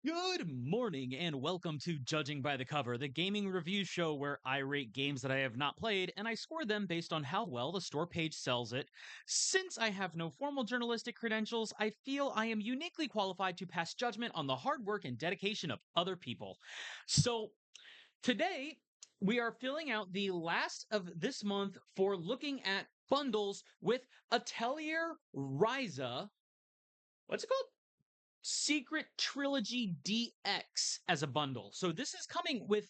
Good morning and welcome to Judging by the Cover, the gaming review show where I rate games that I have not played and I score them based on how well the store page sells it. Since I have no formal journalistic credentials, I feel I am uniquely qualified to pass judgment on the hard work and dedication of other people. So, today we are filling out the last of this month for looking at bundles with Atelier Ryza. What's it called? Secret Trilogy DX as a bundle. So this is coming with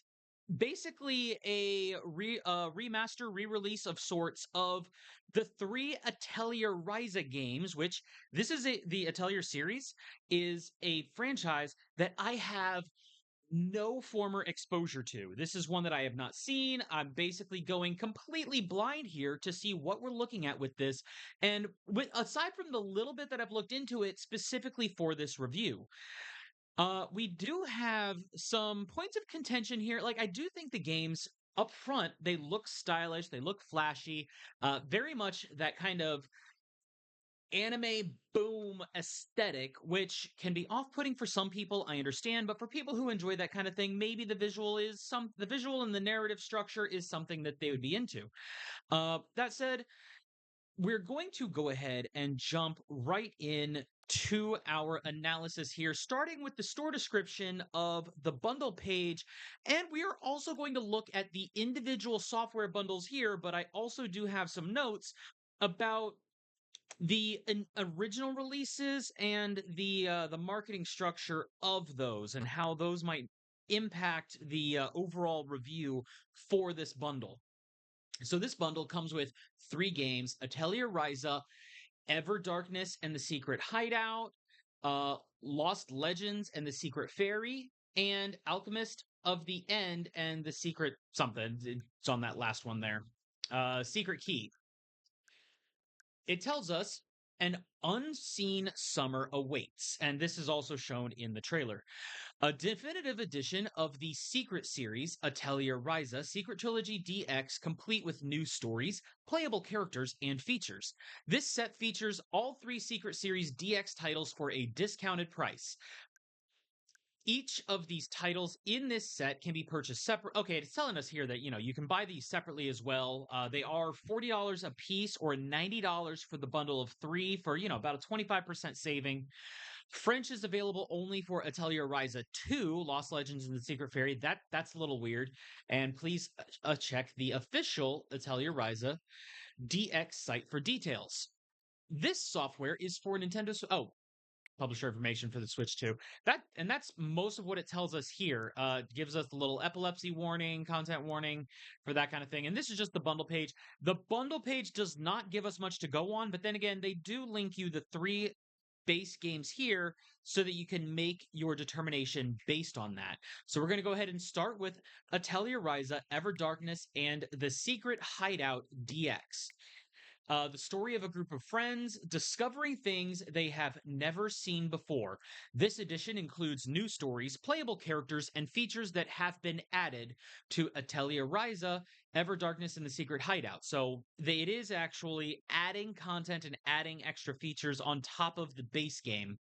basically a remaster, re-release of sorts of the three Atelier Ryza games, which the Atelier series is a franchise that I have no former exposure to. This is one that I have not seen. I'm basically going completely blind here to see what we're looking at with this. And aside from the little bit that I've looked into it specifically for this review, we do have some points of contention here. Like, I do think the games up front, they look stylish, they look flashy, very much that kind of anime boom aesthetic, which can be off-putting for some people, I understand, but for people who enjoy that kind of thing, maybe the visual and the narrative structure is something that they would be into. That said, we're going to go ahead and jump right in to our analysis here, starting with the store description of the bundle page. And we are also going to look at the individual software bundles here, but I also do have some notes about the original releases and the marketing structure of those and how those might impact the overall review for this bundle. So this bundle comes with three games: Atelier Ryza, Ever Darkness and the Secret Hideout, Lost Legends and the Secret Fairy, and Alchemist of the End and the Secret something. It's on that last one there. Secret Key. It tells us an unseen summer awaits, and this is also shown in the trailer. A definitive edition of the Secret series, Atelier Ryza Secret Trilogy DX, complete with new stories, playable characters, and features. This set features all three Secret Series DX titles for a discounted price. Each of these titles in this set can be purchased separate. Okay, it's telling us here that you can buy these separately as well. They are $40 a piece or $90 for the bundle of three for about a 25% saving. French is available only for Atelier Ryza 2, Lost Legends and the Secret Fairy. That's a little weird. And please check the official Atelier Ryza DX site for details. This software is for Nintendo. Oh, publisher information for the Switch 2. That's most of what it tells us here. Gives us the little epilepsy warning, content warning for that kind of thing. And this is just the bundle page. The bundle page does not give us much to go on, but then again, they do link you the three base games here so that you can make your determination based on that. So we're going to go ahead and start with Atelier Ryza, Ever Darkness, and the Secret Hideout DX. The story of a group of friends discovering things they have never seen before. This edition includes new stories, playable characters, and features that have been added to Atelier Ryza, Ever Darkness, and the Secret Hideout. So it is actually adding content and adding extra features on top of the base game.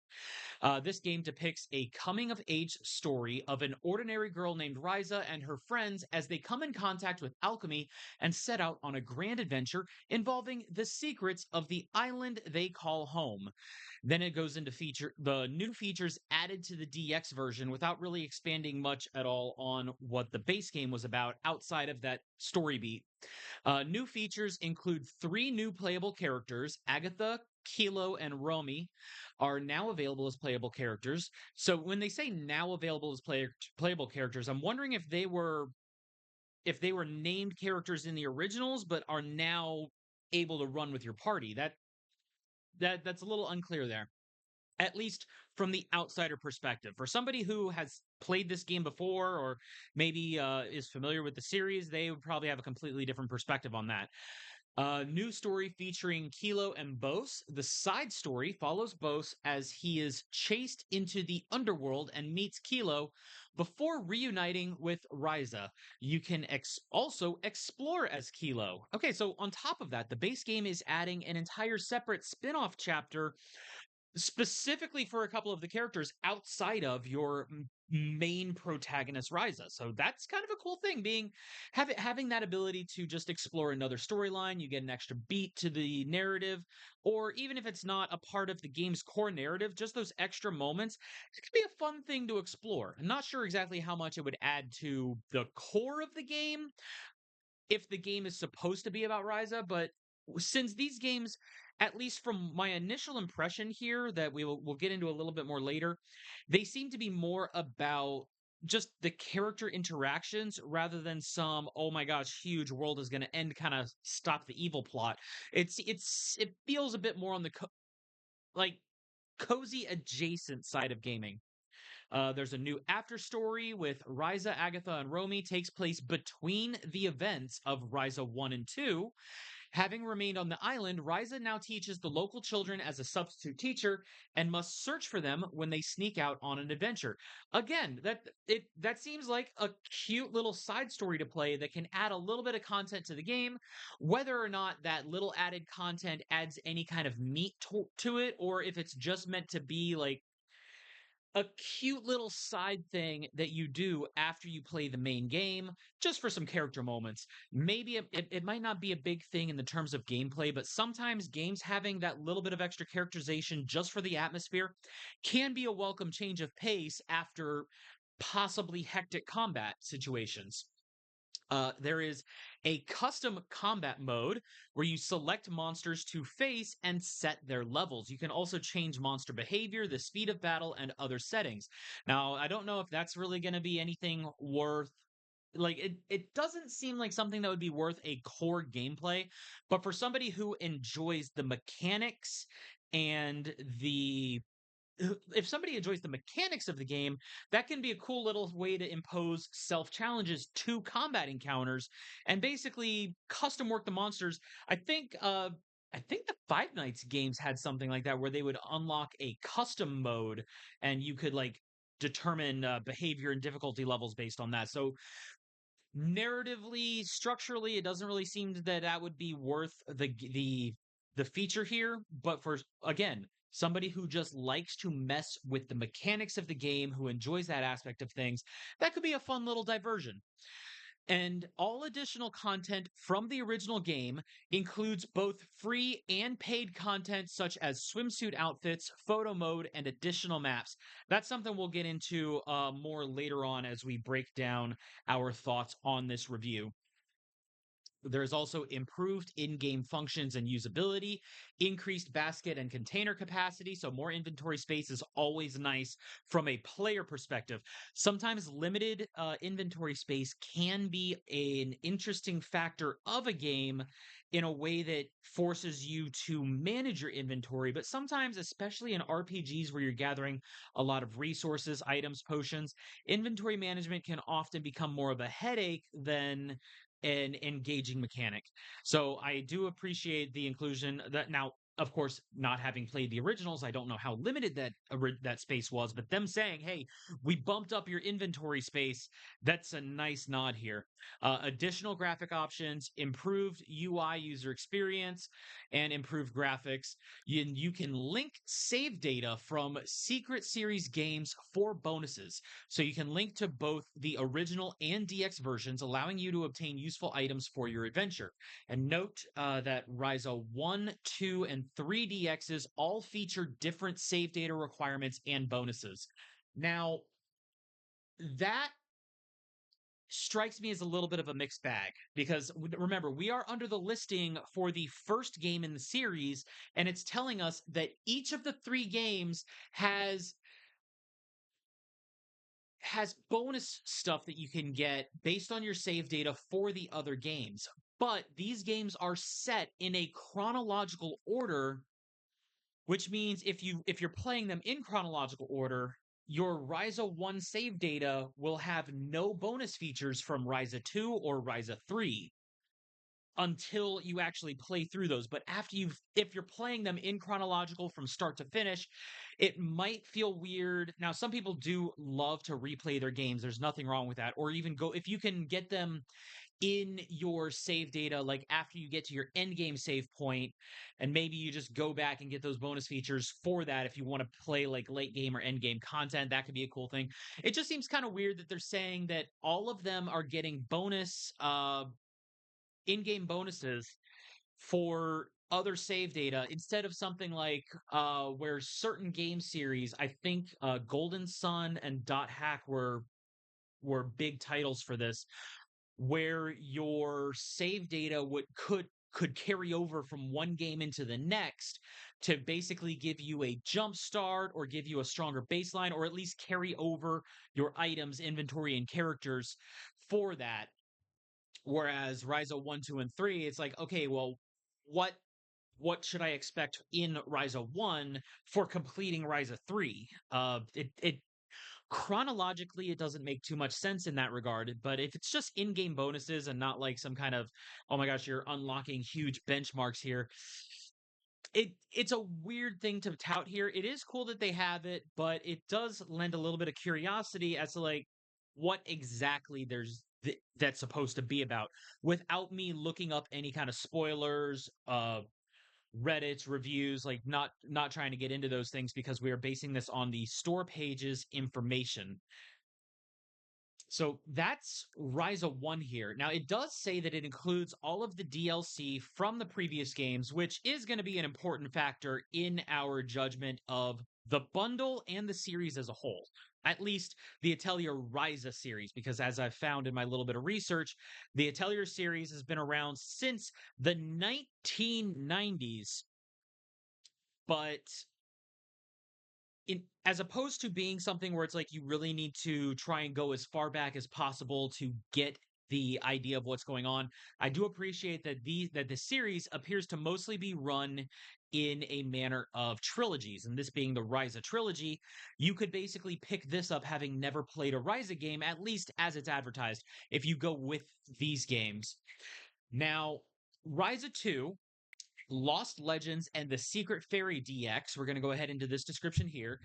This game depicts a coming of age story of an ordinary girl named Ryza and her friends as they come in contact with alchemy and set out on a grand adventure involving the secrets of the island they call home. Then it goes into the new features added to the DX version without really expanding much at all on what the base game was about outside of that story beat. New features include three new playable characters: Agatha, Kilo, and Romy are now available as playable characters. So when they say now available as playable characters, I'm wondering if they were named characters in the originals but are now able to run with your party. That's a little unclear there, at least from the outsider perspective. For somebody who has played this game before or maybe is familiar with the series, they would probably have a completely different perspective on that. New story featuring Kilo and Bose. The side story follows Bose as he is chased into the underworld and meets Kilo before reuniting with Ryza. You can also explore as Kilo. Okay, so on top of that, the base game is adding an entire separate spin off chapter specifically for a couple of the characters outside of your main protagonist Ryza. So that's kind of a cool thing being having that ability to just explore another storyline, you get an extra beat to the narrative, or even if it's not a part of the game's core narrative, just those extra moments, it could be a fun thing to explore. I'm not sure exactly how much it would add to the core of the game, if the game is supposed to be about Ryza, but since these games, at least from my initial impression here, that we'll get into a little bit more later, they seem to be more about just the character interactions rather than some oh my gosh huge world is going to end kind of stop the evil plot. It feels a bit more on the like cozy adjacent side of gaming. There's a new after story with Ryza, Agatha, and Romy takes place between the events of Ryza 1 and 2. Having remained on the island, Ryza now teaches the local children as a substitute teacher and must search for them when they sneak out on an adventure. Again, that seems like a cute little side story to play that can add a little bit of content to the game. Whether or not that little added content adds any kind of meat to it, or if it's just meant to be like a cute little side thing that you do after you play the main game, just for some character moments. Maybe it might not be a big thing in the terms of gameplay, but sometimes games having that little bit of extra characterization just for the atmosphere can be a welcome change of pace after possibly hectic combat situations. There is a custom combat mode where you select monsters to face and set their levels. You can also change monster behavior, the speed of battle, and other settings. Now, I don't know if that's really going to be anything worth. Like it doesn't seem like something that would be worth a core gameplay, but for somebody who enjoys the mechanics and the if somebody enjoys the mechanics of the game, that can be a cool little way to impose self challenges to combat encounters and basically custom work the monsters. I think the Five Nights games had something like that where they would unlock a custom mode and you could like determine behavior and difficulty levels based on that. So narratively, structurally, it doesn't really seem that that would be worth the feature here. But for again, somebody who just likes to mess with the mechanics of the game, who enjoys that aspect of things, that could be a fun little diversion. And all additional content from the original game includes both free and paid content such as swimsuit outfits, photo mode, and additional maps. That's something we'll get into more later on as we break down our thoughts on this review. There's also improved in game functions and usability, increased basket and container capacity. So, more inventory space is always nice from a player perspective. Sometimes limited inventory space can be an interesting factor of a game in a way that forces you to manage your inventory. But sometimes, especially in RPGs where you're gathering a lot of resources, items, potions, inventory management can often become more of a headache than an engaging mechanic. So I do appreciate the inclusion that now of course, not having played the originals, I don't know how limited that space was, but them saying, "Hey, we bumped up your inventory space," that's a nice nod here. Additional graphic options, improved UI user experience, and improved graphics. You can link save data from Secret Series games for bonuses. So you can link to both the original and DX versions, allowing you to obtain useful items for your adventure. And note that Ryza 1, 2, and 3 DXs all feature different save data requirements and bonuses. Now, that strikes me as a little bit of a mixed bag because remember, we are under the listing for the first game in the series, and it's telling us that each of the three games has bonus stuff that you can get based on your save data for the other games. But these games are set in a chronological order, which means if you're playing them in chronological order, your Ryza 1 save data will have no bonus features from Ryza 2 or Ryza 3 until you actually play through those. But if you're playing them in chronological from start to finish, It might feel weird. Now, some people do love to replay their games. There's nothing wrong with that. Or even go, if you can get them in your save data, like after you get to your end game save point, and maybe you just go back and get those bonus features for that if you want to play like late game or end game content. That could be a cool thing. It just seems kind of weird that they're saying that all of them are getting bonus in-game bonuses for other save data instead of something like where certain game series, I think Golden Sun and Dot Hack were big titles for this, where your save data could carry over from one game into the next to basically give you a jump start or give you a stronger baseline, or at least carry over your items, inventory, and characters for that. Whereas Ryza 1, 2, and 3, it's like, okay, well, what what should I expect in Ryza 1 for completing Ryza 3? It chronologically it doesn't make too much sense in that regard, but if it's just in-game bonuses and not like some kind of, oh my gosh, you're unlocking huge benchmarks here, it's a weird thing to tout here. It is cool that they have it, but it does lend a little bit of curiosity as to like what exactly that's supposed to be about, without me looking up any kind of spoilers, Reddit's reviews, like not trying to get into those things because we are basing this on the store page's information. So that's Ryza 1 here. Now, it does say that it includes all of the DLC from the previous games, which is going to be an important factor in our judgment of the bundle and the series as a whole. At least the Atelier Ryza series, because as I've found in my little bit of research, the Atelier series has been around since the 1990s, but as opposed to being something where it's like you really need to try and go as far back as possible to get the idea of what's going on. I do appreciate that the series appears to mostly be run in a manner of trilogies, and this being the Ryza trilogy, you could basically pick this up having never played a Ryza game, at least as it's advertised, if you go with these games. Now, Ryza 2, Lost Legends, and the Secret Fairy DX. We're going to go ahead into this description here.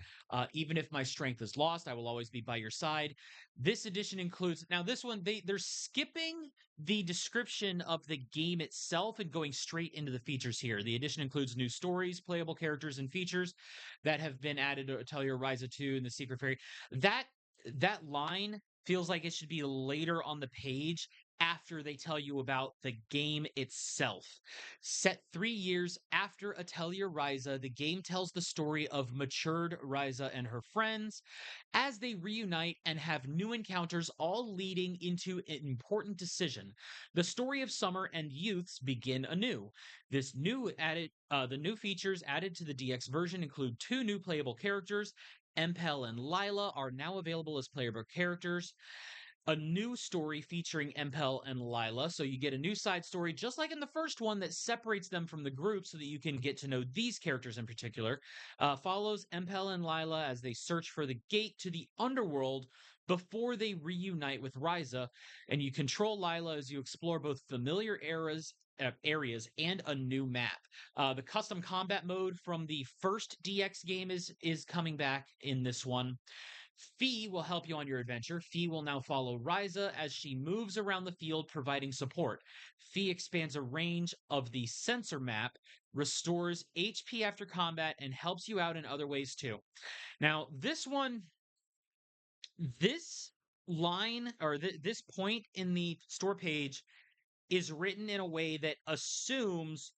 Even if my strength is lost, I will always be by your side. This edition includes, now this one, they're skipping the description of the game itself and going straight into the features here. The edition includes new stories, playable characters, and features that have been added to Atelier Ryza 2 and the Secret Fairy. That that line feels like it should be later on the page after they tell you about the game itself. Set 3 years after Atelier Ryza, the game tells the story of matured Ryza and her friends as they reunite and have new encounters, all leading into an important decision. The story of Summer and Youths begin anew. The new features added to the DX version include two new playable characters. Empel and Lila are now available as playable characters, a new story featuring Empel and Lila. So you get a new side story, just like in the first one, that separates them from the group so that you can get to know these characters in particular. Follows Empel and Lila as they search for the gate to the underworld before they reunite with Ryza. And you control Lila as you explore both familiar areas and a new map. The custom combat mode from the first DX game is coming back in this one. Fee will help you on your adventure. Fee will now follow Ryza as she moves around the field providing support. Fee expands a range of the sensor map, restores HP after combat, and helps you out in other ways too. Now, this line, or this point in the store page is written in a way that assumes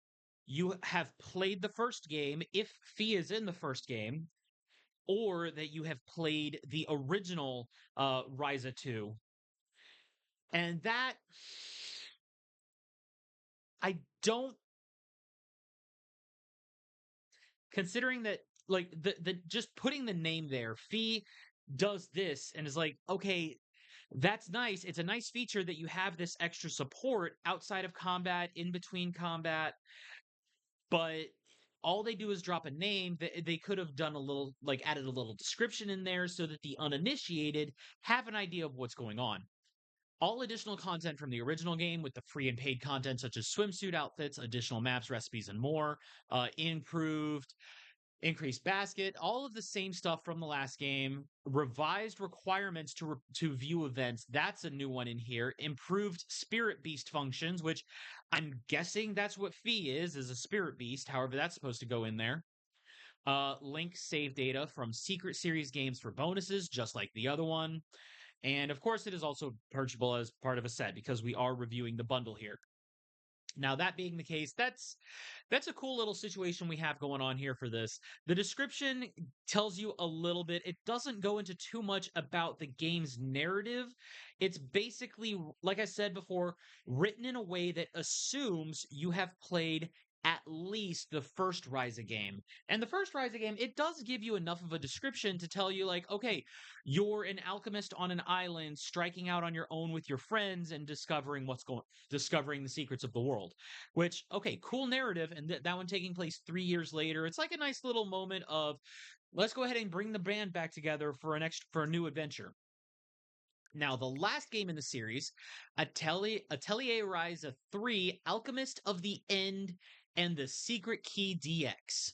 you have played the first game, if Fee is in the first game, or that you have played the original Ryza 2. And that, I don't, considering that, like, the just putting the name there, Fee does this and is like, okay, that's nice. It's a nice feature that you have this extra support outside of combat, in between combat, but all they do is drop a name. They could have done a little, like, added a little description in there so that the uninitiated have an idea of what's going on. All additional content from the original game, with the free and paid content such as swimsuit outfits, additional maps, recipes, and more, improved. increased basket, all of the same stuff from the last game. Revised requirements to view events. That's a new one in here. Improved spirit beast functions, which I'm guessing that's what Fee is a spirit beast. However, that's supposed to go in there. Link save data from secret series games for bonuses, just like the other one. And of course, it is also purchasable as part of a set because we are reviewing the bundle here. Now, that being the case, that's a cool little situation we have going on here for this. The description tells you a little bit. It doesn't go into too much about the game's narrative. It's basically, like I said before, written in a way that assumes you have played at least the first Ryza game. And the first Ryza game, it does give you enough of a description to tell you, like, okay, you're an alchemist on an island, striking out on your own with your friends and discovering the secrets of the world. Which, okay, cool narrative, and that one taking place 3 years later. It's like a nice little moment of let's go ahead and bring the band back together for a new adventure. Now, the last game in the series, Atelier Ryza 3, Alchemist of the End, and the Secret Key DX.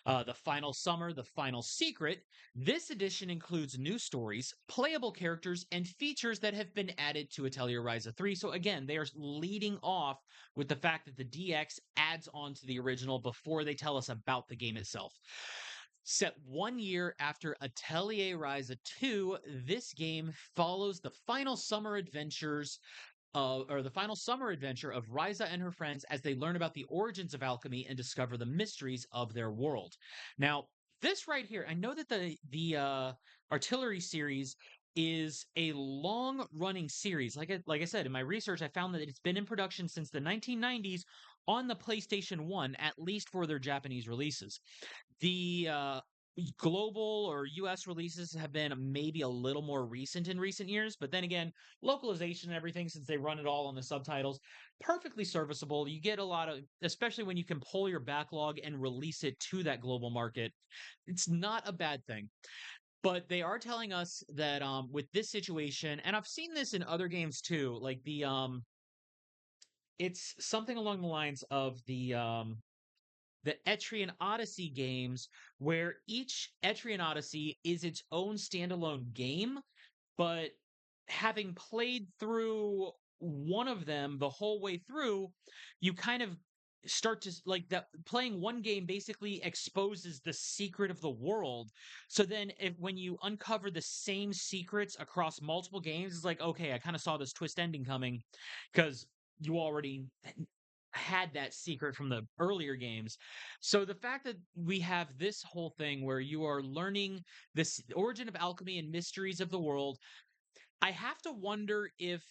The Final Summer, The Final Secret. This edition includes new stories, playable characters, and features that have been added to Atelier Ryza 3. So again, they are leading off with the fact that the DX adds on to the original before they tell us about the game itself. Set 1 year after Atelier Ryza 2, this game follows the final summer adventures or the final summer adventure of Ryza and her friends as they learn about the origins of alchemy and discover the mysteries of their world. Now, this right here, I know that the Artillery series is a long running series. Like I said in my research, I found that it's been in production since the 1990s on the PlayStation 1, at least for their Japanese releases. The global or US releases have been maybe a little more recent in recent years, but then again, localization and everything, since they run it all on the subtitles, perfectly serviceable. You get a lot of, especially when you can pull your backlog and release it to that global market. It's not a bad thing. But they are telling us that with this situation, and I've seen this in other games too, like it's something along the lines of the Etrian Odyssey games, where each Etrian Odyssey is its own standalone game, but having played through one of them the whole way through, you kind of start to like that playing one game basically exposes the secret of the world. So then if when you uncover the same secrets across multiple games, it's like, okay, I kind of saw this twist ending coming because you already had that secret from the earlier games. So the fact that we have this whole thing where you are learning this origin of alchemy and mysteries of the world, I have to wonder if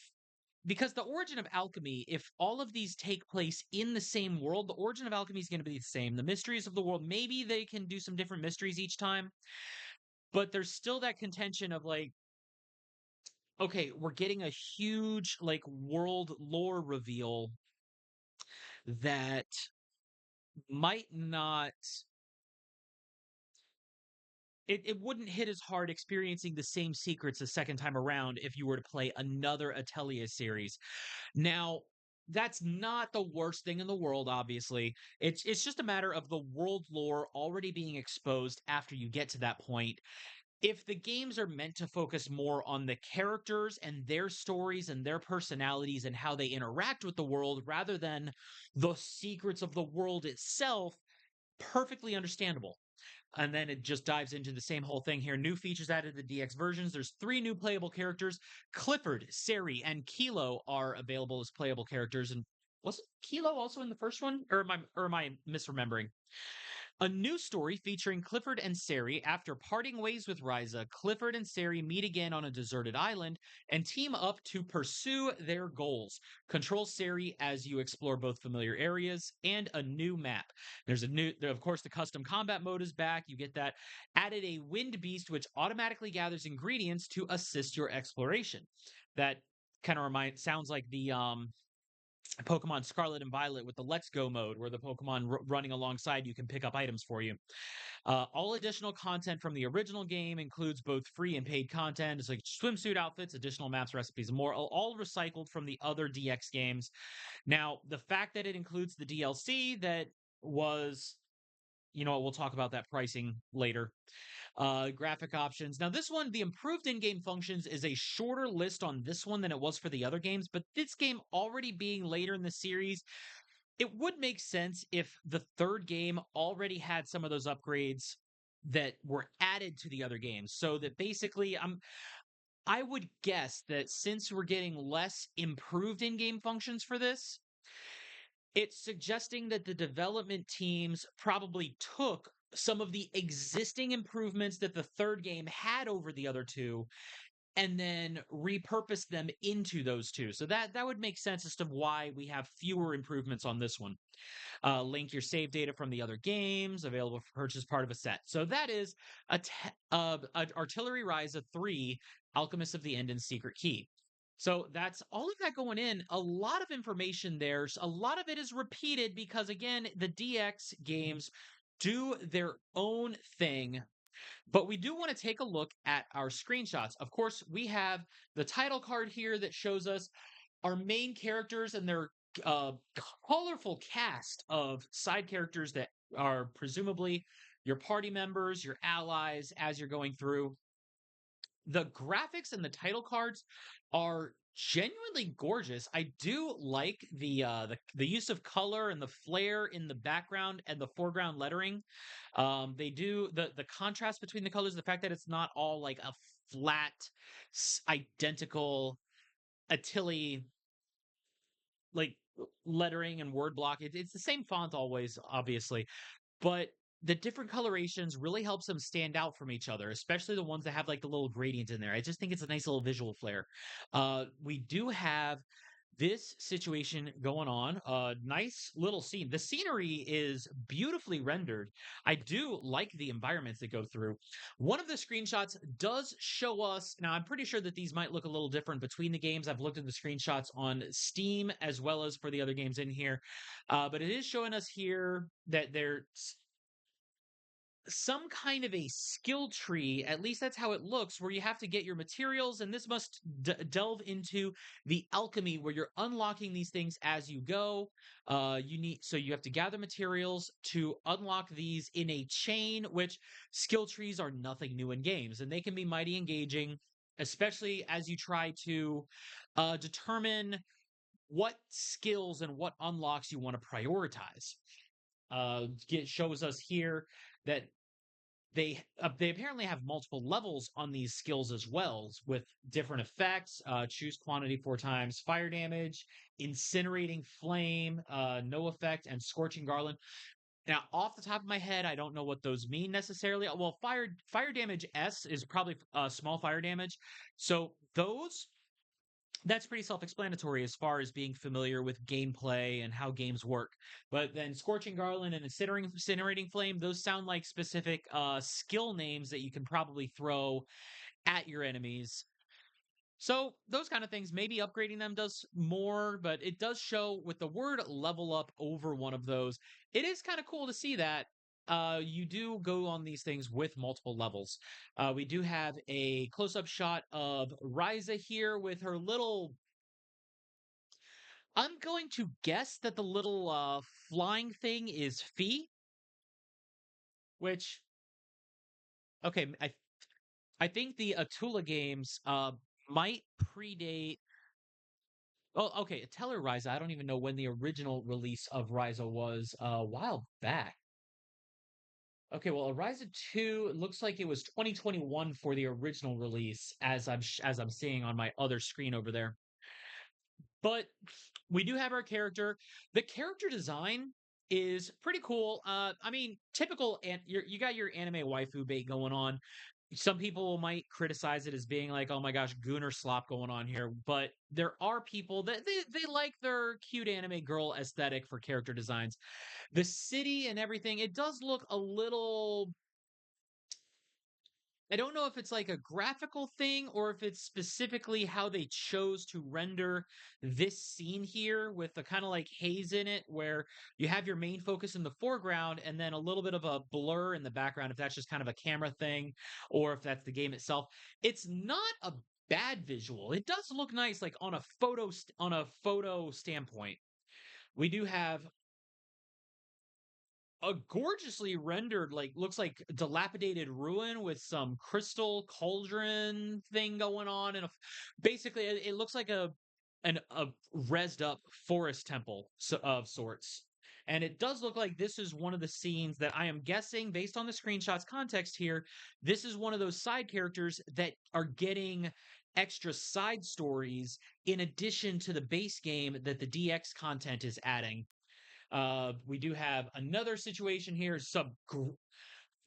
because the origin of alchemy, if all of these take place in the same world, the origin of alchemy is going to be the same. The mysteries of the world, maybe they can do some different mysteries each time, but there's still that contention of like, okay, we're getting a huge like world lore reveal that might not it wouldn't hit as hard experiencing the same secrets a second time around if you were to play another Atelier series. Now, that's not the worst thing in the world, obviously. It's just a matter of the world lore already being exposed after you get to that point. If the games are meant to focus more on the characters and their stories and their personalities and how they interact with the world rather than the secrets of the world itself, perfectly understandable. And then it just dives into the same whole thing here. New features added to the DX versions. There's 3 new playable characters. Clifford, Sari, and Kilo are available as playable characters. And wasn't Kilo also in the first one? Or am I misremembering? A new story featuring Clifford and Sari. After parting ways with Ryza, Clifford and Sari meet again on a deserted island and team up to pursue their goals. Control Sari as you explore both familiar areas and a new map. Of course, the custom combat mode is back. You get that. Added a wind beast, which automatically gathers ingredients to assist your exploration. That kind of sounds like the Pokemon Scarlet and Violet with the Let's Go mode, where the Pokemon running alongside you can pick up items for you. All additional content from the original game includes both free and paid content. It's like swimsuit outfits, additional maps, recipes, and more, all recycled from the other DX games. Now, the fact that it includes the DLC that was you know what, we'll talk about that pricing later. Graphic options. Now, this one, the improved in game functions, is a shorter list on this one than it was for the other games, but this game already being later in the series, it would make sense if the third game already had some of those upgrades that were added to the other games. So that basically, I would guess that since we're getting less improved in game functions for this, it's suggesting that the development teams probably took some of the existing improvements that the third game had over the other two and then repurposed them into those two. So that would make sense as to why we have fewer improvements on this one. Link your save data from the other games, available for purchase, part of a set. So that is Artillery Ryza 3, Alchemist of the End and Secret Key. So that's all of that going in. A lot of information there. A lot of it is repeated because, again, the DX games do their own thing. But we do want to take a look at our screenshots. Of course, we have the title card here that shows us our main characters and their uh, colorful cast of side characters that are presumably your party members, your allies as you're going through. The graphics and the title cards are genuinely gorgeous. I do like the use of color and the flare in the background and the foreground lettering. They do the contrast between the colors, the fact that it's not all like a flat, identical Atelier like lettering and word block. It's the same font always, obviously, but the different colorations really helps them stand out from each other, especially the ones that have like the little gradient in there. I just think it's a nice little visual flair. We do have this situation going on. Nice little scene. The scenery is beautifully rendered. I do like the environments that go through. One of the screenshots does show us. Now, I'm pretty sure that these might look a little different between the games. I've looked at the screenshots on Steam as well as for the other games in here. But it is showing us here that there's some kind of a skill tree, at least that's how it looks, where you have to get your materials, and this must delve into the alchemy where you're unlocking these things as you go. You have to gather materials to unlock these in a chain, which skill trees are nothing new in games, and they can be mighty engaging, especially as you try to determine what skills and what unlocks you want to prioritize. It shows us here that they apparently have multiple levels on these skills as well, with different effects. Choose quantity 4 times, fire damage, incinerating flame, no effect, and scorching garland. Now, off the top of my head, I don't know what those mean necessarily. Well, fire damage S is probably small fire damage. So those that's pretty self-explanatory as far as being familiar with gameplay and how games work. But then Scorching Garland and Incinerating Flame, those sound like specific skill names that you can probably throw at your enemies. So those kind of things, maybe upgrading them does more, but it does show with the word level up over one of those. It is kind of cool to see that. You do go on these things with multiple levels. We do have a close-up shot of Ryza here with her little. I'm going to guess that the little flying thing is Fee, which okay, I think the Atula games might predate. Oh, okay, Atelier Ryza. I don't even know when the original release of Ryza was. A while back. Okay, well, Ryza 2 looks like it was 2021 for the original release, as I'm seeing on my other screen over there. But we do have our character. The character design is pretty cool. I mean, typical, and you got your anime waifu bait going on. Some people might criticize it as being like, oh my gosh, gooner slop going on here. But there are people that they like their cute anime girl aesthetic for character designs. The city and everything, it does look a little. I don't know if it's like a graphical thing or if it's specifically how they chose to render this scene here with the kind of like haze in it, where you have your main focus in the foreground and then a little bit of a blur in the background, if that's just kind of a camera thing or if that's the game itself. It's not a bad visual. It does look nice, like on a photo standpoint. We do have a gorgeously rendered, like looks like dilapidated ruin with some crystal cauldron thing going on, and basically it looks like a rezzed up forest temple of sorts. And it does look like this is one of the scenes that I am guessing, based on the screenshots context here, this is one of those side characters that are getting extra side stories in addition to the base game that the DX content is adding. We do have another situation here, some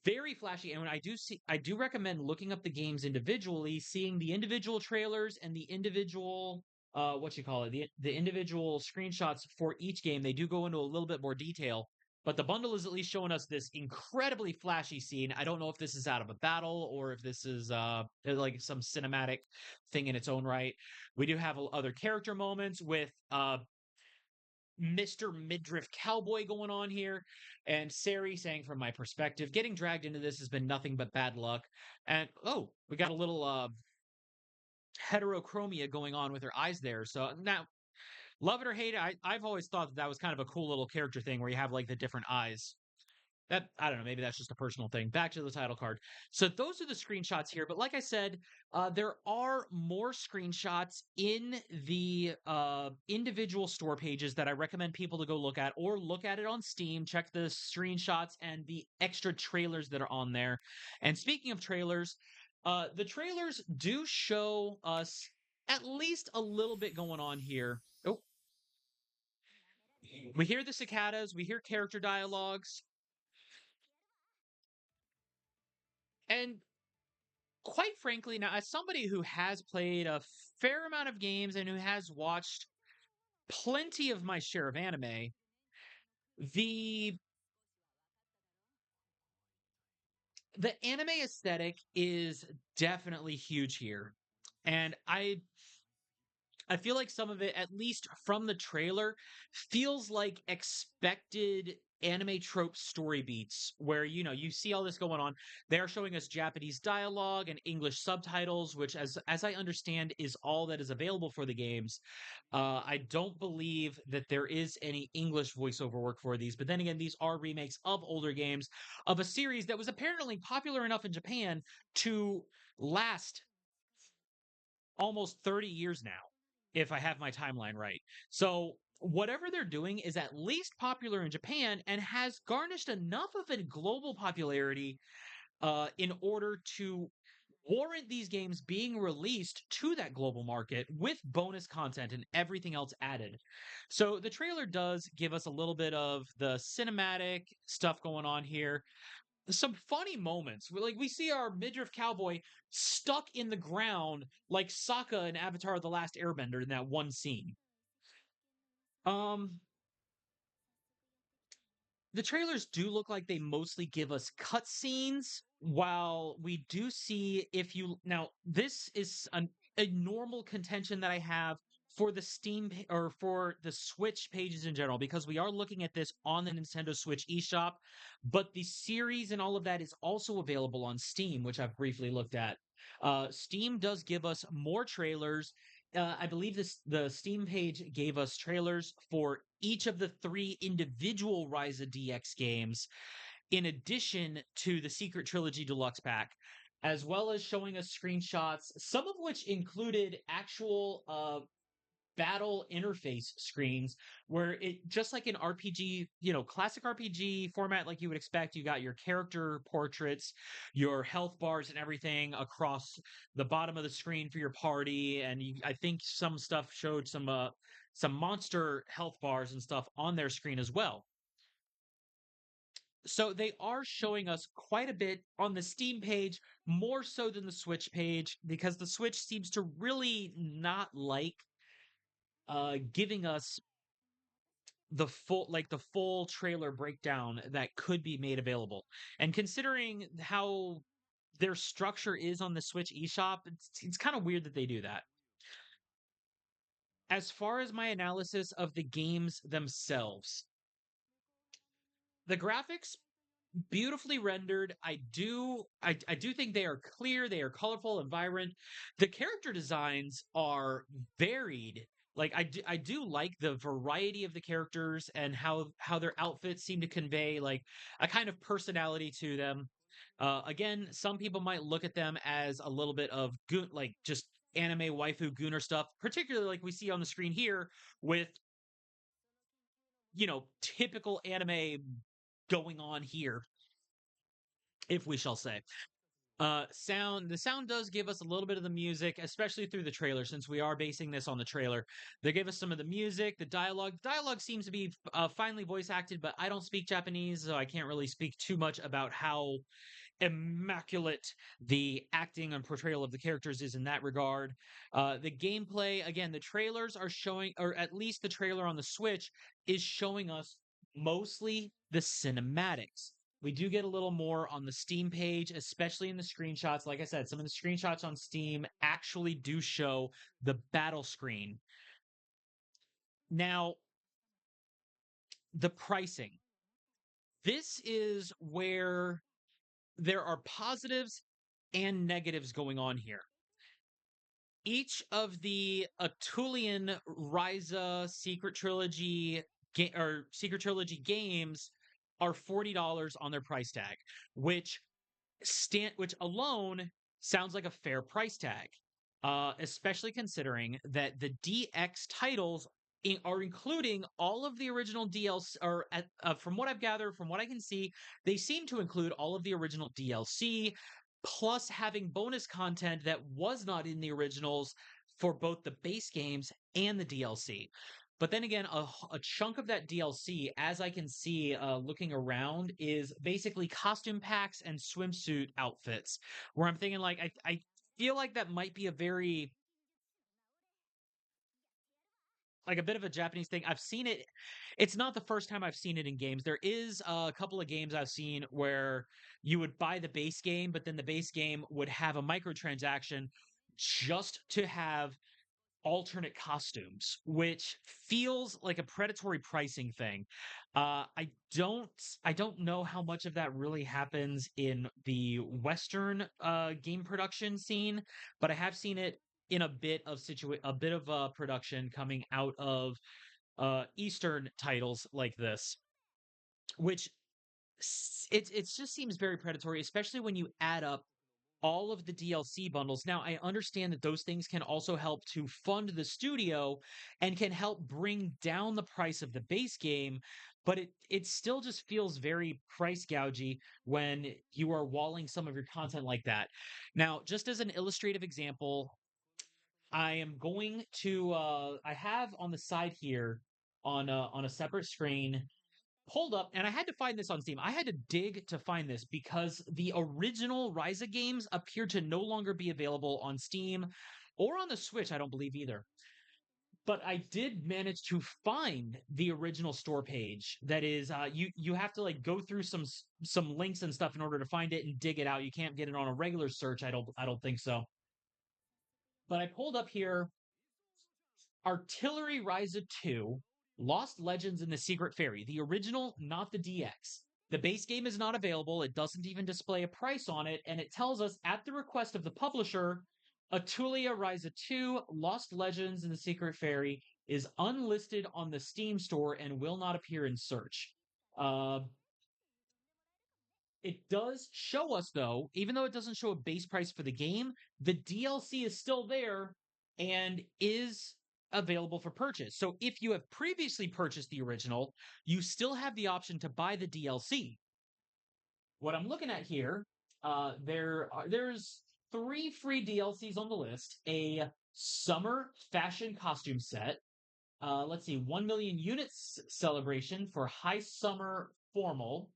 very flashy, and when I do recommend looking up the games individually, seeing the individual trailers and the individual what you call it, the individual screenshots for each game. They do go into a little bit more detail, but the bundle is at least showing us this incredibly flashy scene. I don't know if this is out of a battle or if this is like some cinematic thing in its own right. We do have other character moments with Mr. Midriff Cowboy going on here. And Sari saying, from my perspective, getting dragged into this has been nothing but bad luck. And oh, we got a little heterochromia going on with her eyes there. So now, love it or hate it, I've always thought that that was kind of a cool little character thing where you have like the different eyes. That, I don't know, maybe that's just a personal thing. Back to the title card. So those are the screenshots here. But like I said, there are more screenshots in the individual store pages that I recommend people to go look at, or look at it on Steam. Check the screenshots and the extra trailers that are on there. And speaking of trailers, the trailers do show us at least a little bit going on here. Oh, we hear the cicadas, we hear character dialogues, and quite frankly, now as somebody who has played a fair amount of games and who has watched plenty of my share of anime, the the anime aesthetic is definitely huge here. And I feel like some of it, at least from the trailer, feels like expected anime trope story beats where you see all this going on. They are showing us Japanese dialogue and English subtitles, which as I understand is all that is available for the games. I don't believe that there is any English voiceover work for these, but then again, these are remakes of older games of a series that was apparently popular enough in Japan to last almost 30 years now, if I have my timeline right. So, whatever they're doing is at least popular in Japan and has garnished enough of a global popularity in order to warrant these games being released to that global market with bonus content and everything else added. So the trailer does give us a little bit of the cinematic stuff going on here, some funny moments. We see our midriff cowboy stuck in the ground like Sokka in Avatar: The Last Airbender in that one scene. Um, the trailers do look like they mostly give us cutscenes, while we do see, if you now this is a normal contention that I have for the Steam or for the Switch pages in general, because we are looking at this on the Nintendo Switch eShop, but the series and all of that is also available on Steam, which I've briefly looked at. Steam does give us more trailers. I believe the Steam page gave us trailers for each of the three individual Ryza DX games, in addition to the Secret Trilogy Deluxe pack, as well as showing us screenshots, some of which included actual battle interface screens where it, just like an RPG, classic RPG format, like you would expect, you got your character portraits, your health bars and everything across the bottom of the screen for your party. And I think some stuff showed some monster health bars and stuff on their screen as well. So they are showing us quite a bit on the Steam page, more so than the Switch page, because the Switch seems to really not like giving us the full trailer breakdown that could be made available. And considering how their structure is on the Switch eShop, it's kind of weird that they do that. As far as my analysis of the games themselves, the graphics beautifully rendered. I do think they are clear, they are colorful and vibrant. The character designs are varied. Like I do like the variety of the characters and how their outfits seem to convey like a kind of personality to them. Again, some people might look at them as a little bit of goon, like just anime waifu gooner stuff, particularly like we see on the screen here with typical anime going on here, if we shall say. The sound does give us a little bit of the music, especially through the trailer, since we are basing this on the trailer. They give us some of the music, the dialogue. Dialogue seems to be finely voice acted, but I don't speak Japanese, so I can't really speak too much about how immaculate the acting and portrayal of the characters is in that regard. The gameplay, again, the trailers are showing, or at least the trailer on the Switch is showing us mostly the cinematics. We do get a little more on the Steam page, especially in the screenshots. Like I said, some of the screenshots on Steam actually do show the battle screen. Now, the pricing. This is where there are positives and negatives going on here. Each of the Atulian Ryza Secret Trilogy games are $40 on their price tag, which which alone sounds like a fair price tag, especially considering that the DX titles are including all of the original DLC, or from what I've gathered, from what I can see, they seem to include all of the original DLC, plus having bonus content that was not in the originals for both the base games and the DLC. But then again, a chunk of that DLC, as I can see looking around, is basically costume packs and swimsuit outfits. Where I'm thinking, like, I feel like that might be a very, like, a bit of a Japanese thing. I've seen it. It's not the first time I've seen it in games. There is a couple of games I've seen where you would buy the base game, but then the base game would have a microtransaction just to have alternate costumes, which feels like a predatory pricing thing. I don't know how much of that really happens in the Western game production scene, but I have seen it in a bit of production coming out of Eastern titles like this, which it just seems very predatory, especially when you add up all of the DLC bundles. Now, I understand that those things can also help to fund the studio and can help bring down the price of the base game, but it still just feels very price gougy when you are walling some of your content like that. Now, just as an illustrative example, I am going to I have on the side here on a separate screen pulled up, and I had to find this on Steam. I had to dig to find this because the original Ryza games appear to no longer be available on Steam or on the Switch, I don't believe either. But I did manage to find the original store page. That is, you have to like go through some links and stuff in order to find it and dig it out. You can't get it on a regular search. I don't think so. But I pulled up here Artillery Ryza 2, Lost Legends in the Secret Fairy, the original, not the DX. The base game is not available, it doesn't even display a price on it, and it tells us at the request of the publisher, Atelier Ryza 2, Lost Legends in the Secret Fairy is unlisted on the Steam store and will not appear in search. Uh, it does show us, though, even though it doesn't show a base price for the game, the DLC is still there and is available for purchase. So if you have previously purchased the original, you still have the option to buy the DLC. What I'm looking at here, there's three free DLCs on the list: a summer fashion costume set. Let's see, 1 million units celebration for high summer formal,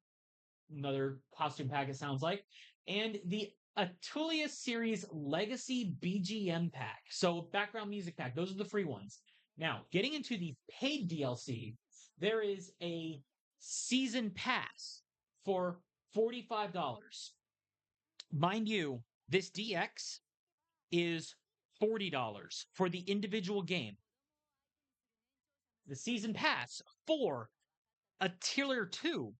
another costume pack, it sounds like, and the Atulia series Legacy BGM pack. So, background music pack. Those are the free ones. Now, getting into the paid DLC, there is a season pass for $45. Mind you, this DX is $40 for the individual game. The season pass for Atelier 2,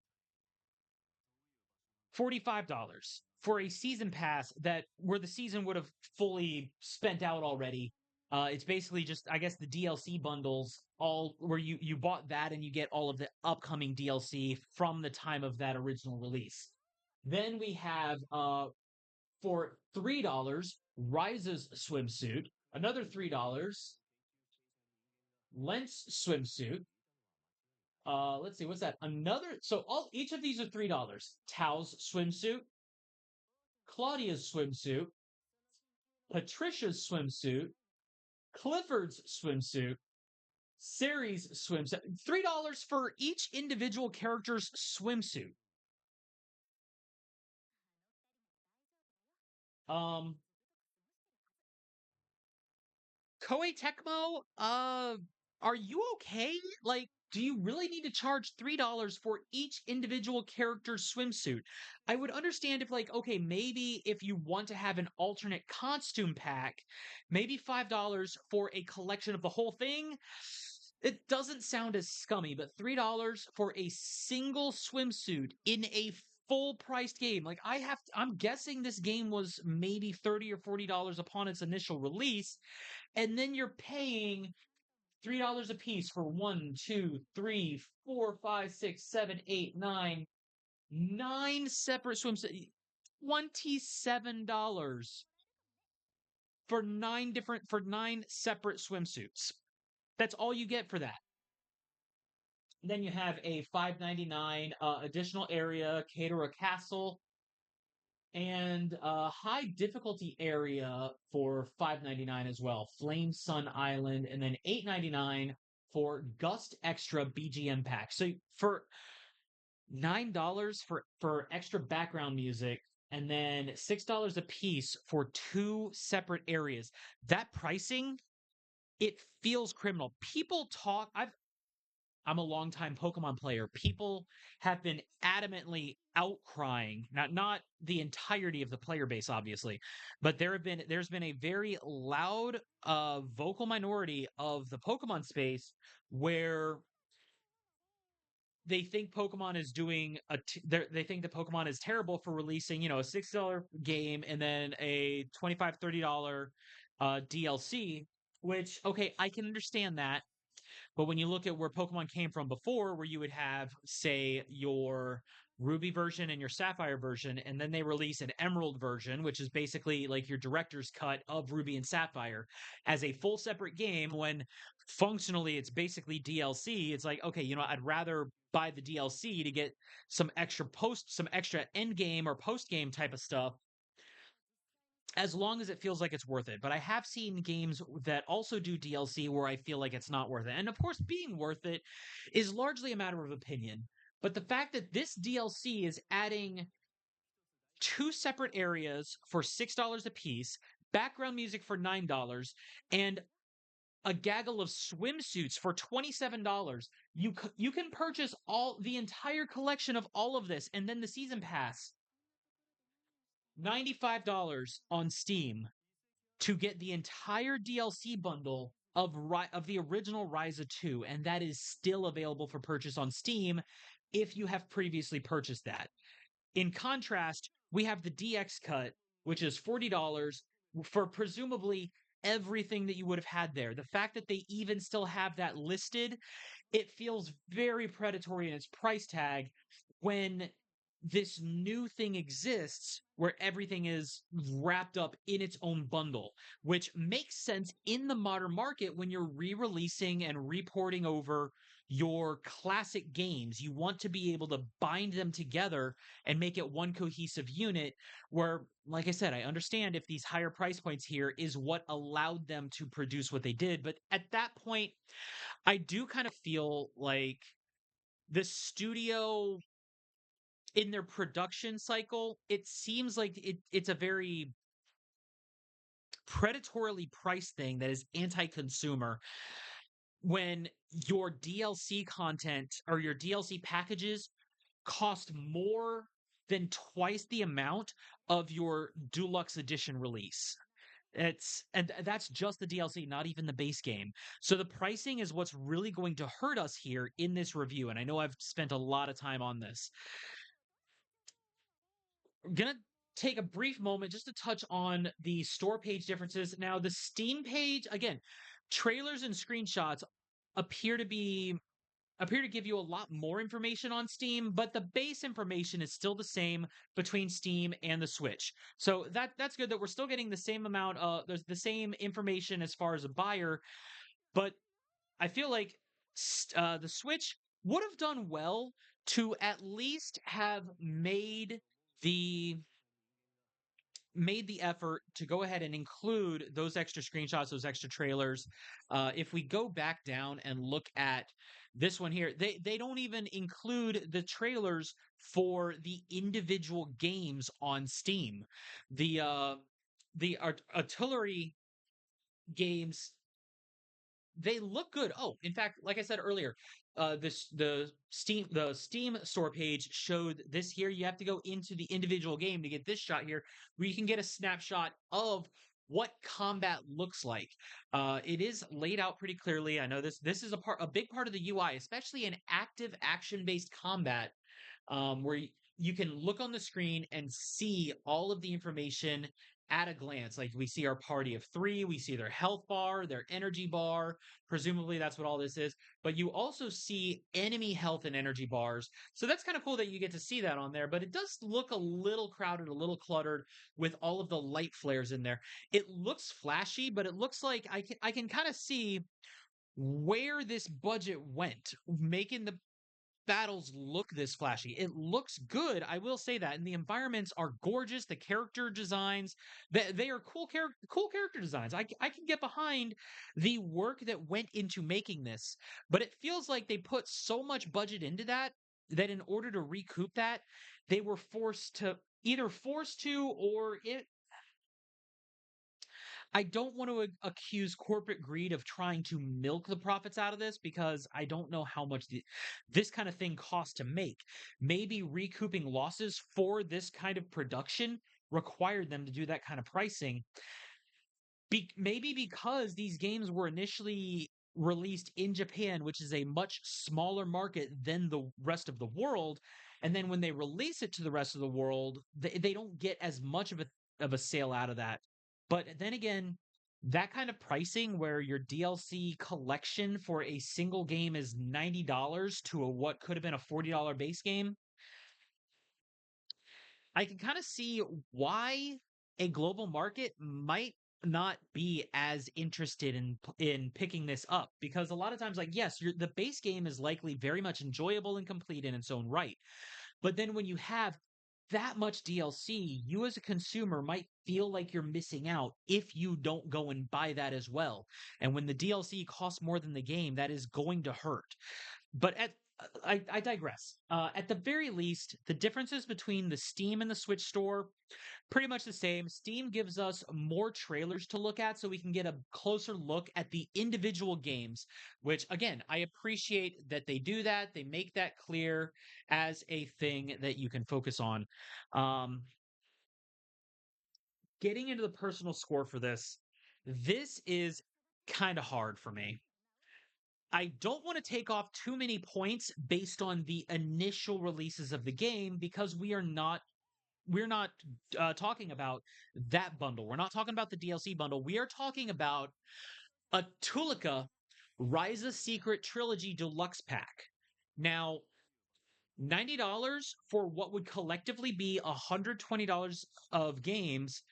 $45 for a season pass that where the season would have fully spent out already. It's basically just, I guess, the DLC bundles, all where you bought that and you get all of the upcoming DLC from the time of that original release. Then we have for $3, Ryza's swimsuit, another $3, Lent's swimsuit. Let's see, what's that? Another, so all each of these are $3. Tao's swimsuit, Claudia's swimsuit, Patricia's swimsuit, Clifford's swimsuit, Sari's swimsuit. $3 for each individual character's swimsuit. Um, Koei Tecmo, are you okay? Like, do you really need to charge $3 for each individual character's swimsuit? I would understand if, like, okay, maybe if you want to have an alternate costume pack, maybe $5 for a collection of the whole thing. It doesn't sound as scummy, but $3 for a single swimsuit in a full priced game. Like I'm guessing this game was maybe $30 or $40 upon its initial release, and then you're paying $3 a piece for one, two, three, four, five, six, seven, eight, nine separate swimsuits. $27 for nine separate swimsuits. That's all you get for that. Then you have a $5.99 additional area, cater a castle, and a high difficulty area for $5.99 as well. Flame Sun Island, and then $8.99 for Gust Extra BGM pack. So for $9 for extra background music, and then $6 a piece for two separate areas. That pricing, it feels criminal. People talk. I'm a longtime Pokemon player. People have been adamantly outcrying, not the entirety of the player base, obviously, but there's been a very loud vocal minority of the Pokemon space where they think Pokemon is doing they think that Pokemon is terrible for releasing, a $6 game and then a $25-$30 DLC, which okay, I can understand that. But when you look at where Pokemon came from before, where you would have, say, your Ruby version and your Sapphire version, and then they release an Emerald version, which is basically like your director's cut of Ruby and Sapphire as a full separate game when functionally it's basically DLC. It's like, okay, I'd rather buy the DLC to get some extra end game or post game type of stuff as long as it feels like it's worth it. But I have seen games that also do DLC where I feel like it's not worth it. And of course, being worth it is largely a matter of opinion. But the fact that this DLC is adding two separate areas for $6 a piece, background music for $9, and a gaggle of swimsuits for $27. You can purchase all the entire collection of all of this and then the season pass $95 on Steam to get the entire DLC bundle of the original Ryza 2, and that is still available for purchase on Steam if you have previously purchased that. In contrast, we have the DX cut, which is $40 for presumably everything that you would have had there. The fact that they even still have that listed, it feels very predatory in its price tag when this new thing exists where everything is wrapped up in its own bundle, which makes sense in the modern market when you're re-releasing and reporting over your classic games. You want to be able to bind them together and make it one cohesive unit where, like I said, I understand if these higher price points here is what allowed them to produce what they did. But at that point, I do kind of feel like the studio in their production cycle, it seems like it's a very predatorily priced thing that is anti-consumer when your DLC content or your DLC packages cost more than twice the amount of your deluxe edition release. And that's just the DLC, not even the base game. So the pricing is what's really going to hurt us here in this review. And I know I've spent a lot of time on this. Gonna take a brief moment just to touch on the store page differences. Now, the Steam page, again, trailers and screenshots appear to be appear to give you a lot more information on Steam, but the base information is still the same between Steam and the Switch. So that's good that we're still getting the same amount there's the same information as far as a buyer, but I feel like the Switch would have done well to at least have the made the effort to go ahead and include those extra screenshots, those extra trailers. If we go back down and look at this one here, they don't even include the trailers for the individual games on Steam. The artillery games, they look good. Oh, in fact, like I said earlier, this the Steam store page showed this here. You have to go into the individual game to get this shot here, where you can get a snapshot of what combat looks like. It is laid out pretty clearly. I know this is a big part of the UI, especially in active action based combat, where you can look on the screen and see all of the information at a glance. Like we see our party of three, we see their health bar, their energy bar. Presumably that's what all this is. But you also see enemy health and energy bars. So that's kind of cool that you get to see that on there. But it does look a little crowded, a little cluttered with all of the light flares in there. It looks flashy, but it looks like I can kind of see where this budget went, making the battles look this flashy. It looks good, I will say that. And the environments are gorgeous. The character designs, they are cool character designs. I can get behind the work that went into making this, but it feels like they put so much budget into that in order to recoup that, they were forced to, or it I don't want to accuse corporate greed of trying to milk the profits out of this, because I don't know how much this kind of thing costs to make. Maybe recouping losses for this kind of production required them to do that kind of pricing. Maybe because these games were initially released in Japan, which is a much smaller market than the rest of the world, and then when they release it to the rest of the world, they don't get as much of a sale out of that. But then again, that kind of pricing where your DLC collection for a single game is $90 to what could have been a $40 base game, I can kind of see why a global market might not be as interested in picking this up, because a lot of times, like, yes, the base game is likely very much enjoyable and complete in its own right, but then when you have that much DLC, you as a consumer might feel like you're missing out if you don't go and buy that as well. And when the DLC costs more than the game, that is going to hurt. But I digress. At the very least, the differences between the Steam and the Switch store pretty much the same. Steam gives us more trailers to look at so we can get a closer look at the individual games, which again, I appreciate that they do that. They make that clear as a thing that you can focus on. Um, Getting into the personal score for this is kind of hard for me. I don't want to take off too many points based on the initial releases of the game, because we're not talking about that bundle. We're not talking about the DLC bundle. We are talking about a Tulika Ryza Secret Trilogy Deluxe Pack. Now, $90 for what would collectively be $120 of games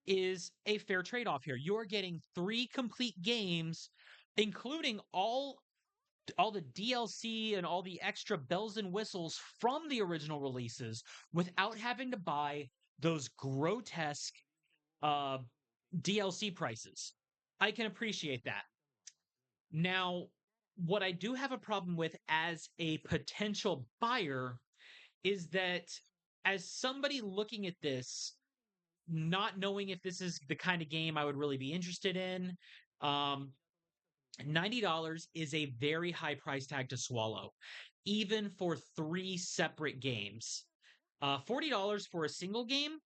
is a fair trade off here. You're getting three complete games, including all the DLC and all the extra bells and whistles from the original releases, without having to buy those grotesque uh, DLC prices. I can appreciate that. Now, what I do have a problem with as a potential buyer is that, as somebody looking at this, not knowing if this is the kind of game I would really be interested in, um, $90 is a very high price tag to swallow, even for three separate games. $40 for a single game,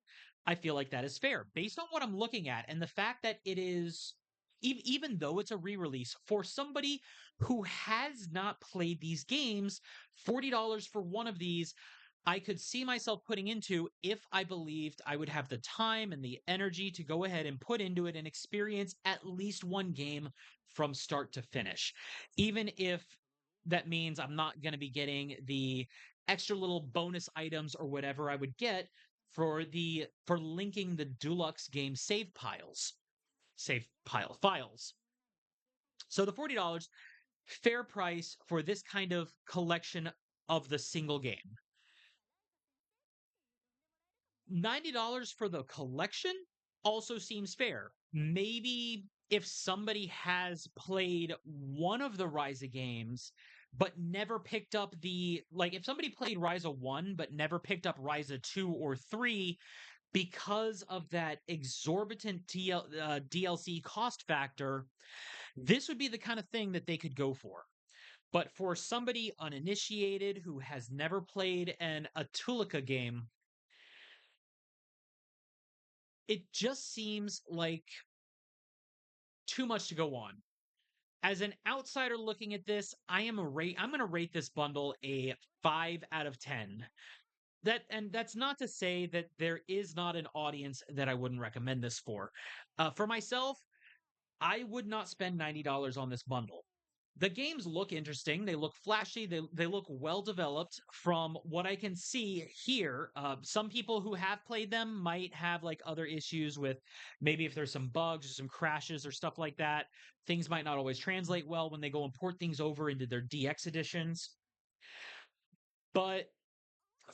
I feel like that is fair based on what I'm looking at, and the fact that it is, even though it's a re-release for somebody who has not played these games, $40 for one of these. I could see myself putting into if I believed I would have the time and the energy to go ahead and put into it and experience at least one game from start to finish. Even if that means I'm not going to be getting the extra little bonus items or whatever I would get for linking the Deluxe game save pile files. So the $40 fair price for this kind of collection of the single game. $90 for the collection also seems fair. Maybe if somebody has played one of the Ryza games, but never picked up if somebody played Ryza 1, but never picked up Ryza 2 or 3 because of that exorbitant DLC cost factor, this would be the kind of thing that they could go for. But for somebody uninitiated who has never played an Atelier game, it just seems like too much to go on. As an outsider looking at this, I'm going to rate this bundle a 5 out of 10. That's not to say that there is not an audience that I wouldn't recommend this for. For myself, I would not spend $90 on this bundle. The games look interesting. They look flashy. They look well developed. From what I can see here, some people who have played them might have like other issues with maybe if there's some bugs or some crashes or stuff like that. Things might not always translate well when they go and port things over into their DX editions. But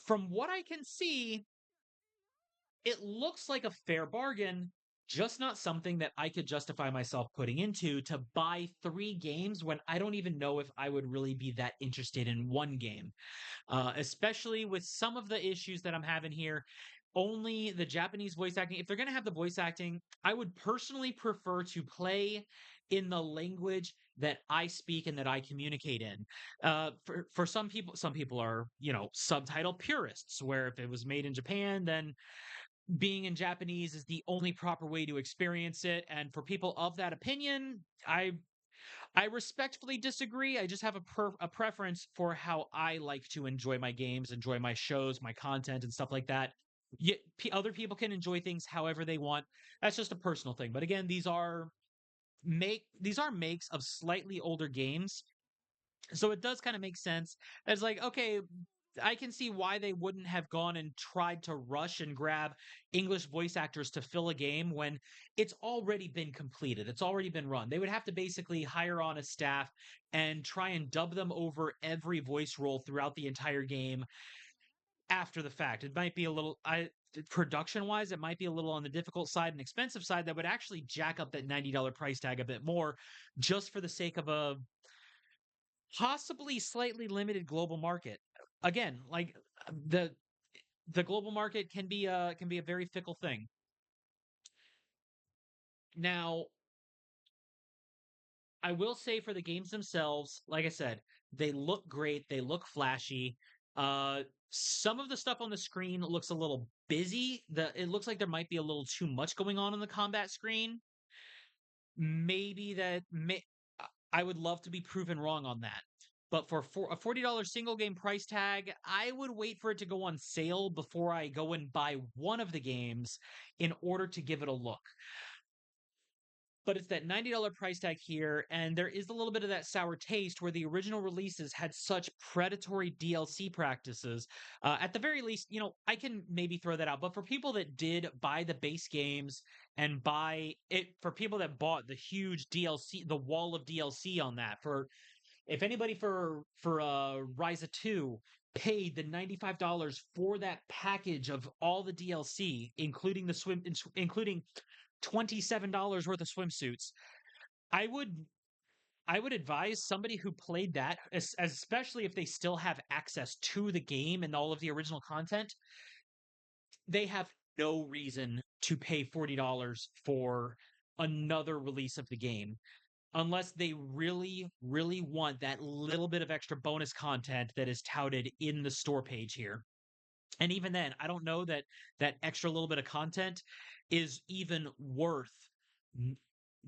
from what I can see, it looks like a fair bargain, just not something that I could justify myself putting into to buy 3 games when I don't even know if I would really be that interested in one game. Especially with some of the issues that I'm having here. Only the Japanese voice acting. If they're going to have the voice acting, I would personally prefer to play in the language that I speak and that I communicate in. For some people are subtitle purists, where if it was made in Japan, then being in Japanese is the only proper way to experience it. And for people of that opinion, I respectfully disagree. I just have a preference for how I like to enjoy my games, enjoy my shows, my content, and stuff like that. Yet other people can enjoy things however they want. That's just a personal thing. But again, these are makes of slightly older games, so it does kind of make sense. It's like, okay, I can see why they wouldn't have gone and tried to rush and grab English voice actors to fill a game when it's already been completed. It's already been run. They would have to basically hire on a staff and try and dub them over every voice role throughout the entire game after the fact. It might be a little production wise, it might be a little on the difficult side and expensive side that would actually jack up that $90 price tag a bit more just for the sake of a possibly slightly limited global market. Again, like the the global market can be a very fickle thing. Now, I will say for the games themselves, like I said, they look great, they look flashy. Some of the stuff on the screen looks a little busy. It looks like there might be a little too much going on the combat screen. Maybe that may I would love to be proven wrong on that. But for a $40 single game price tag, I would wait for it to go on sale before I go and buy one of the games in order to give it a look. But it's that $90 price tag here, and there is a little bit of that sour taste where the original releases had such predatory DLC practices. At the very least, I can maybe throw that out. But for people that did buy the base games and buy it, for people that bought the huge DLC, the wall of DLC on that, for if anybody for Ryza 2 paid the $95 for that package of all the DLC, including $27 worth of swimsuits, I would I would advise somebody who played that, especially if they still have access to the game and all of the original content, they have no reason to pay $40 for another release of the game unless they really, really want that little bit of extra bonus content that is touted in the store page here. And even then, I don't know that that extra little bit of content is even worth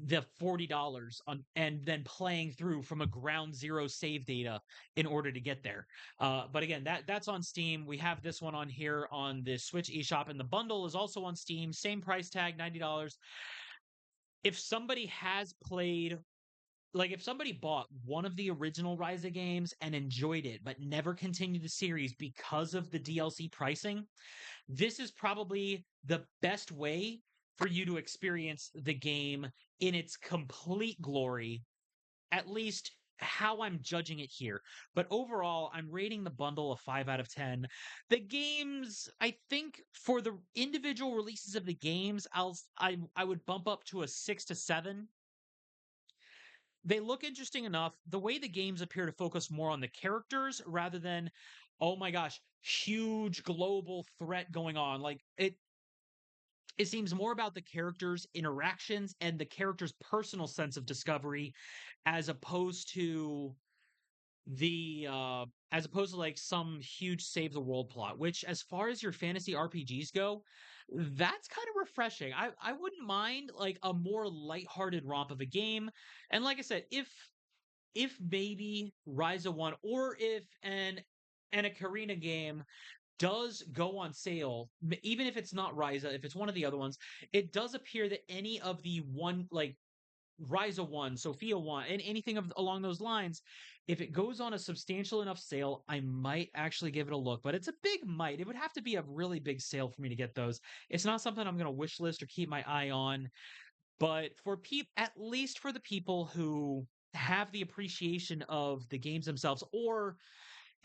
the $40 on and then playing through from a ground zero save data in order to get there. But again, that's on Steam. We have this one on here on the Switch eShop, and the bundle is also on Steam. Same price tag, $90. If somebody has played, like if somebody bought one of the original Ryza games and enjoyed it, but never continued the series because of the DLC pricing, this is probably the best way for you to experience the game in its complete glory, at least how I'm judging it here. But overall, I'm rating the bundle a 5 out of 10. The games, I think for the individual releases of the games, I would bump up to a 6 to 7. They look interesting enough. The way the games appear to focus more on the characters rather than, oh my gosh, huge global threat going on. Like it seems more about the characters' interactions and the characters' personal sense of discovery as opposed to as opposed to like some huge save the world plot, which as far as your fantasy RPGs go, that's kind of refreshing. I wouldn't mind like a more lighthearted romp of a game. And like I said, if maybe Ryza 1 or if an Ocarina game does go on sale, even if it's not Ryza, if it's one of the other ones, it does appear that any of the one like Ryza 1, Sophia 1, and anything along those lines, if it goes on a substantial enough sale, I might actually give it a look. But it's a big might. It would have to be a really big sale for me to get those. It's not something I'm going to wish list or keep my eye on. But for at least for the people who have the appreciation of the games themselves, or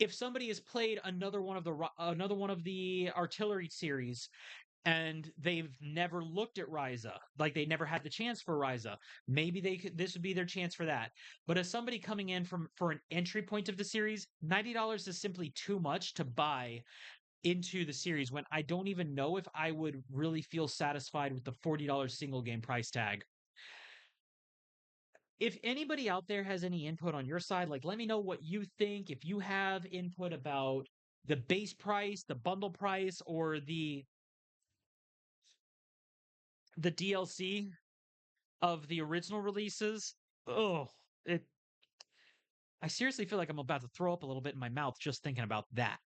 if somebody has played another one of the Artillery series and they've never looked at Ryza, like they never had the chance for Ryza, maybe this would be their chance for that. But as somebody coming in from for an entry point of the series, $90 is simply too much to buy into the series when I don't even know if I would really feel satisfied with the $40 single game price tag. If anybody out there has any input on your side, like let me know what you think. If you have input about the base price, the bundle price, or the DLC of the original releases. Oh, it I seriously feel like I'm about to throw up a little bit in my mouth just thinking about that.